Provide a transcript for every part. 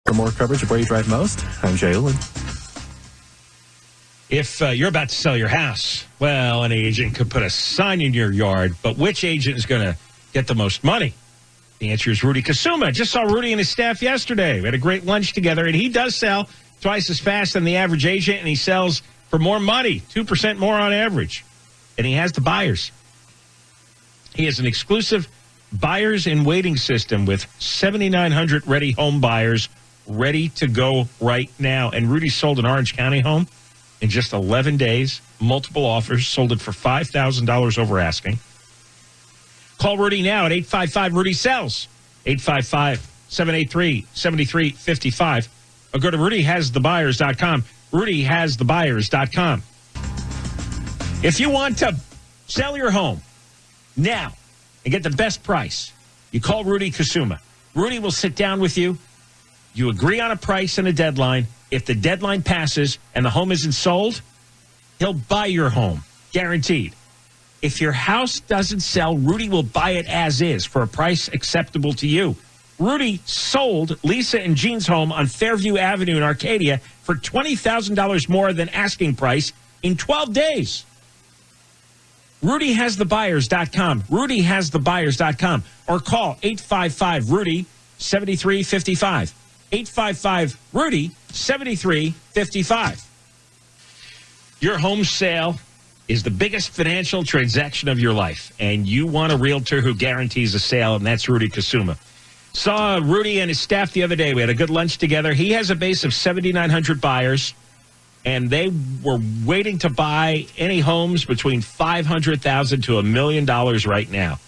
For more coverage of where you drive most, I'm Jay Ullin. If you're about to sell your house, well, an agent could put a sign in your yard, but which agent is going to get the most money? The answer is Rudy Kusuma. Just saw Rudy and his staff yesterday. We had a great lunch together, and he does sell twice as fast than the average agent, and he sells for more money, 2% more on average. And he has the buyers. He has an exclusive buyers in waiting system with 7,900 ready home buyers ready to go right now. And Rudy sold an Orange County home in just 11 days, multiple offers, sold it for $5,000 over asking. Call Rudy now at 855-RUDY-SELLS, 855-783-7355, or go to RudyHasTheBuyers.com, RudyHasTheBuyers.com. If you want to sell your home now and get the best price, you call Rudy Kusuma. Rudy will sit down with you. You agree on a price and a deadline. If the deadline passes and the home isn't sold, he'll buy your home, guaranteed. If your house doesn't sell, Rudy will buy it as is for a price acceptable to you. Rudy sold Lisa and Jean's home on Fairview Avenue in Arcadia for $20,000 more than asking price in 12 days. RudyHasTheBuyers.com, RudyHasTheBuyers.com, or call 855-RUDY-7355. 855-RUDY-7355. Your home sale is the biggest financial transaction of your life, and you want a realtor who guarantees a sale, and that's Rudy Kusuma. Saw Rudy and his staff the other day. We had a good lunch together. He has a base of 7,900 buyers, and they were waiting to buy any homes between $500,000 to $1 million right now.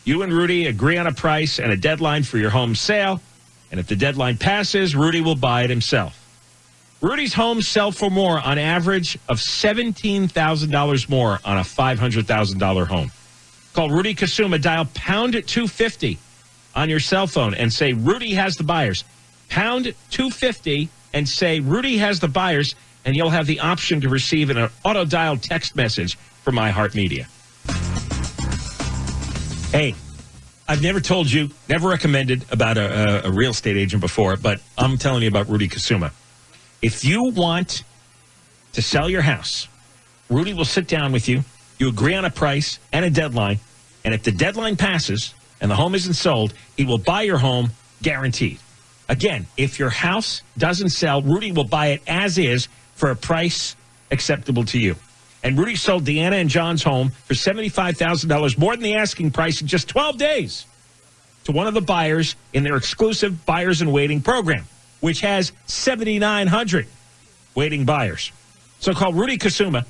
You and Rudy agree on a price and a deadline for your home sale. And if the deadline passes, Rudy will buy it himself. Rudy's homes sell for more on average of $17,000 more on a $500,000 home. Call Rudy Kusuma. Dial pound 250 on your cell phone and say, Rudy has the buyers. Pound 250 and say, Rudy has the buyers, and you'll have the option to receive an auto-dial text message from iHeartMedia. Hey. I've never told you, never recommended about a real estate agent before, but I'm telling you about Rudy Kusuma. If you want to sell your house, Rudy will sit down with you. You agree on a price and a deadline, and if the deadline passes and the home isn't sold, he will buy your home guaranteed. Again, if your house doesn't sell, Rudy will buy it as is for a price acceptable to you. And Rudy sold Deanna and John's home for $75,000 more than the asking price in just 12 days to one of the buyers in their exclusive Buyers in Waiting program, which has 7,900 waiting buyers. So call Rudy Kusuma.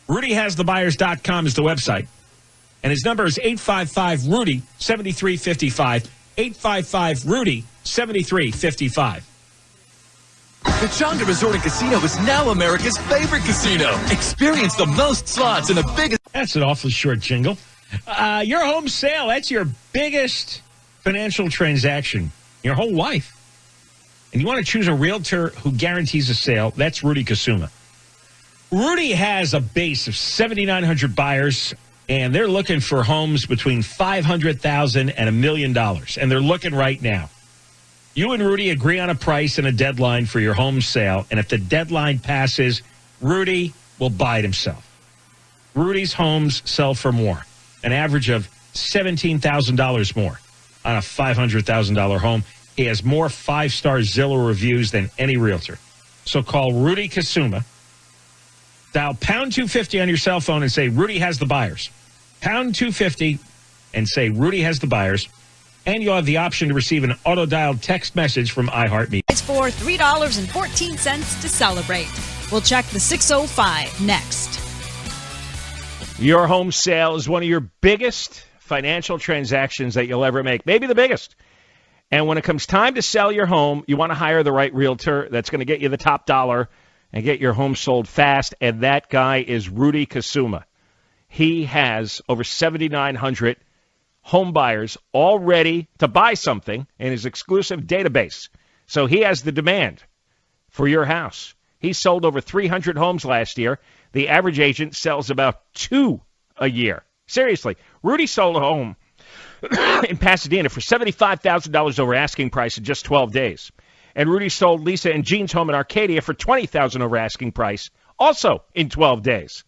RudyHasTheBuyers.com is the website. And his number is 855-RUDY-7355. 855-RUDY-7355. The Chonga Resort and Casino is now America's favorite casino. Experience the most slots and the biggest... That's an awfully short jingle. Your home sale, that's your biggest financial transaction, your whole life. And you want to choose a realtor who guarantees a sale, that's Rudy Kusuma. Rudy has a base of 7,900 buyers, and they're looking for homes between $500,000 and $1 million, and they're looking right now. You and Rudy agree on a price and a deadline for your home sale, and if the deadline passes, Rudy will buy it himself. Rudy's homes sell for more, an average of $17,000 more on a $500,000 home. He has more five-star Zillow reviews than any realtor. So call Rudy Kusuma. Dial pound 250 on your cell phone and say, Rudy has the buyers. Pound 250 and say, Rudy has the buyers. And you'll have the option to receive an auto-dialed text message from iHeartMedia. It's for $3.14 to celebrate. We'll check the 605 next. Your home sale is one of your biggest financial transactions that you'll ever make, maybe the biggest. And when it comes time to sell your home, you want to hire the right realtor that's going to get you the top dollar and get your home sold fast, and that guy is Rudy Kusuma. He has over 7,900 home buyers all ready to buy something in his exclusive database. So he has the demand for your house. He sold over 300 homes last year. The average agent sells about 2 a year. Seriously, Rudy sold a home in Pasadena for $75,000 over asking price in just 12 days. And Rudy sold Lisa and Jean's home in Arcadia for $20,000 over asking price, also in 12 days.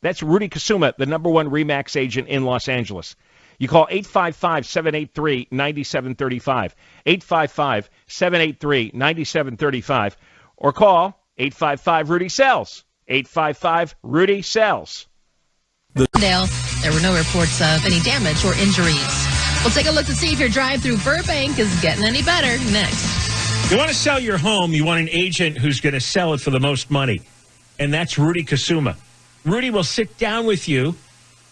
That's Rudy Kusuma, the #1 RE/MAX agent in Los Angeles. You call 855-783-9735, 855-783-9735, or call 855-RUDY-SELLS, 855-RUDY-SELLS. There were no reports of any damage or injuries. We'll take a look to see if your drive through Burbank is getting any better next. You want to sell your home, you want an agent who's going to sell it for the most money, and that's Rudy Kusuma. Rudy will sit down with you.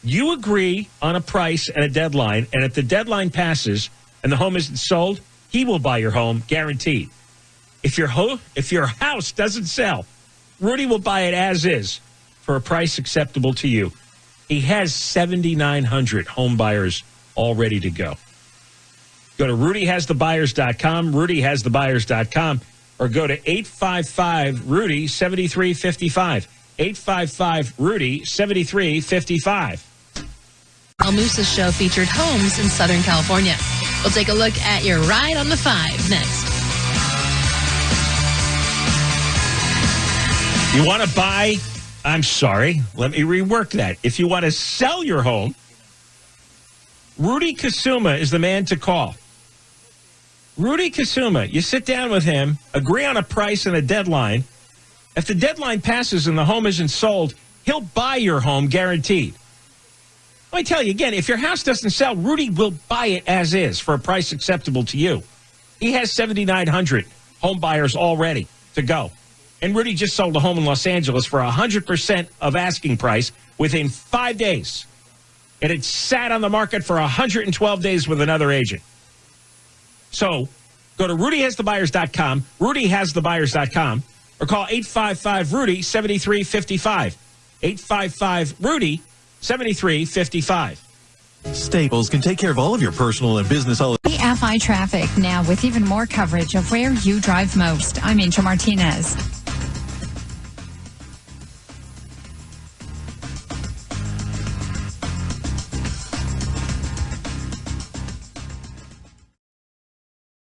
You agree on a price and a deadline, and if the deadline passes and the home isn't sold, he will buy your home, guaranteed. If your house doesn't sell, Rudy will buy it as is for a price acceptable to you. He has 7,900 home buyers all ready to go. Go to rudyhasthebuyers.com, rudyhasthebuyers.com, or go to 855-RUDY-7355, 855-RUDY-7355. El Moose's show featured homes in Southern California. We'll take a look at your ride on the 5 next. You want to buy? I'm sorry. Let me rework that. If you want to sell your home, Rudy Kusuma is the man to call. Rudy Kusuma, you sit down with him, agree on a price and a deadline. If the deadline passes and the home isn't sold, he'll buy your home guaranteed. Let me tell you again, if your house doesn't sell, Rudy will buy it as is for a price acceptable to you. He has 7,900 home buyers all ready to go. And Rudy just sold a home in Los Angeles for 100% of asking price within 5 days. And it sat on the market for 112 days with another agent. So go to rudyhasthebuyers.com, rudyhasthebuyers.com, or call 855-RUDY-7355, 855-RUDY-7355. Staples can take care of all of your personal and business FI traffic now with even more coverage of where you drive most. I'm Angel Martinez.